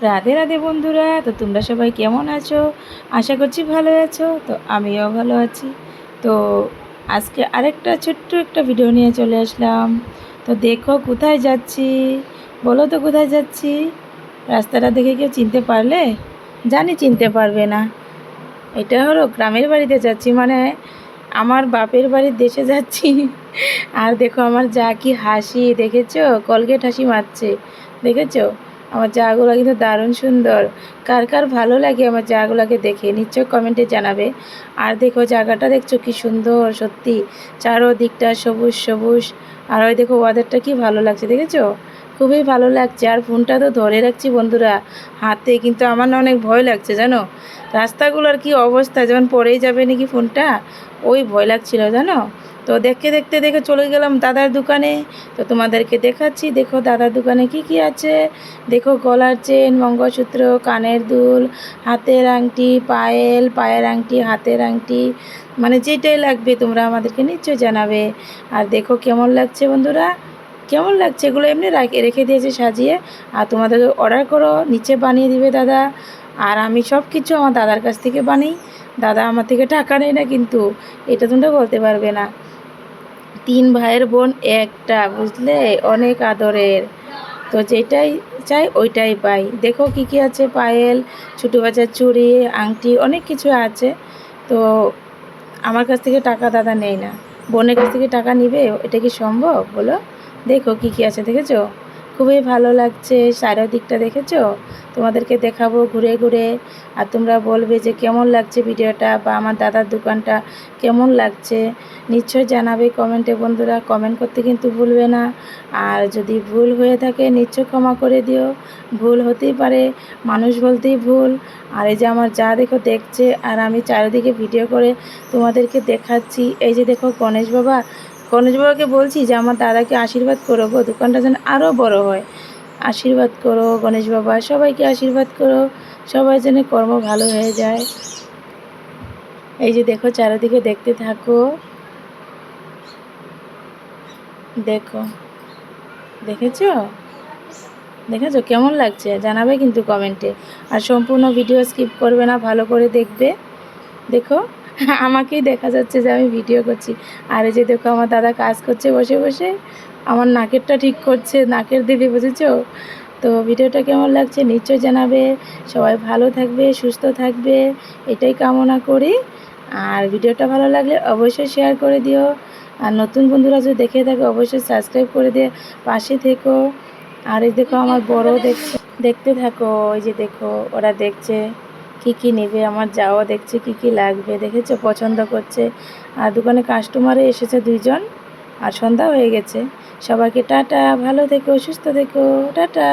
রাধে রাধে বন্ধুরা, তো তোমরা সবাই কেমন আছো? আশা করছি ভালো আছো। তো আমিও ভালো আছি। তো আজকে আরেকটা ছোট্ট একটা ভিডিও নিয়ে চলে আসলাম। তো দেখো কোথায় যাচ্ছি, বলো তো কোথায় যাচ্ছি? রাস্তাটা দেখে কেউ চিনতে পারলে? জানি চিনতে পারবে না। এটা হলো গ্রামের বাড়িতে যাচ্ছি, মানে আমার বাপের বাড়ির দেশে যাচ্ছি। আর দেখো আমার যা কি হাসি, দেখেছো? কলগেট হাসি মারছে, দেখেছো? আমার জাগুলো কিন্তু দারুণ সুন্দর। কার কার ভালো লাগে আমার জাগুলাকে দেখে নিশ্চয় কমেন্টে জানাবে। আর দেখো জায়গাটা দেখছো কি সুন্দর, সত্যি চারোদিকটা সবুজ সবুজ। আর ওই দেখো ওয়াদারটা কি ভালো লাগছে, দেখেছো? খুবই ভালো লাগছে। আর ফোনটা তো ধরে রাখছি বন্ধুরা হাতে, কিন্তু আমার না অনেক ভয় লাগছে জানো। রাস্তাগুলোর কি অবস্থা, যেমন পড়েই যাবে নাকি ফোনটা, ওই ভয় লাগছিল জানো। তো দেখতে দেখতে দেখে চলে গেলাম দাদার দোকানে। তো তোমাদেরকে দেখাচ্ছি, দেখো দাদার দোকানে কি কি আছে। দেখো গলার চেন, মঙ্গলসূত্র, কানের দুল, হাতের আংটি, পায়ের আংটি, হাতের আংটি, মানে যেটাই লাগবে তোমরা আমাদেরকে নিশ্চয়ই জানাবে। আর দেখো কেমন লাগছে বন্ধুরা, কেমন লাগছে এগুলো এমনি রেখে দিয়েছে সাজিয়ে। আর তোমাদের অর্ডার করো, নিচে বানিয়ে দিবে দাদা। আর আমি সব কিছু আমার দাদার কাছ থেকে বানাই। দাদা আমার থেকে টাকা নেয় না কিন্তু, এটা তোমরা বলতে পারবে না। 3 ভাইয়ের বোন একটা, বুঝলে, অনেক আদরের। তো যেটাই চাই ওইটাই পাই। দেখো কি কি আছে, পায়েল, ছোটো বাচ্চার চুড়ি, আংটি, অনেক কিছু আছে। তো আমার কাছ থেকে টাকা দাদা নেয় না, বোনের কাছ থেকে টাকা নিবে? এটা কি সম্ভব বলো? দেখো কি কি আছে, দেখেছো? খুবই ভালো লাগছে চারিদিকটা, দেখেছো? তোমাদেরকে দেখাবো ঘুরে ঘুরে। আর তোমরা বলবে যে কেমন লাগছে ভিডিওটা, বা আমার দাদার দোকানটা কেমন লাগছে নিশ্চয় জানাবে কমেন্টে বন্ধুরা। কমেন্ট করতে কিন্তু ভুলবে না। আর যদি ভুল হয়ে থাকে নিশ্চয় ক্ষমা করে দিও, ভুল হতেই পারে, মানুষ বলতেই ভুল। আর এই যে আমার যা দেখো দেখছে, আর আমি চারিদিকে ভিডিও করে তোমাদেরকে দেখাচ্ছি। এই যে দেখো গণেশ বাবাকে বলছি যে আমার দাদাকে আশীর্বাদ করো গো, দোকানটা যেন আরও বড় হয়। আশীর্বাদ করো গণেশ বাবা, সবাইকে আশীর্বাদ করো, সবাই যেন কর্ম ভালো হয়ে যায়। এই যে দেখো চারিদিকে দেখতে থাকো, দেখো, দেখেছো? দেখেছো কেমন লাগছে জানাবে কিন্তু কমেন্টে। আর সম্পূর্ণ ভিডিও স্কিপ করবে না, ভালো করে দেখবে। দেখো আমাকেই দেখা যাচ্ছে যে আমি ভিডিও করছি। আর এই যে দেখো আমার দাদা কাজ করছে বসে বসে, আমার নাকেরটা ঠিক করছে, নাকের দিদি, বুঝেছো? তো ভিডিওটা কেমন লাগছে নিশ্চয় জানাবে। সবাই ভালো থাকবে, সুস্থ থাকবে, এটাই কামনা করি। আর ভিডিওটা ভালো লাগলে অবশ্যই শেয়ার করে দিও। আর নতুন বন্ধুরা যদি দেখে থাকে অবশ্যই সাবস্ক্রাইব করে দিয়ে পাশে থেকো। আর এই দেখো আমার বড় দেখছে, দেখতে থাকো। ওই যে দেখো ওরা দেখছে কি কি নেবে, আমার যাও দেখছে কি কি লাগবে, দেখেছো? পছন্দ করছে। আর দোকানে কাস্টমারে এসেছে 2জন। আর সন্ধ্যা হয়ে গেছে। সবাইকে টাটা, ভালো থেকো, সুস্থ থেকো, টাটা।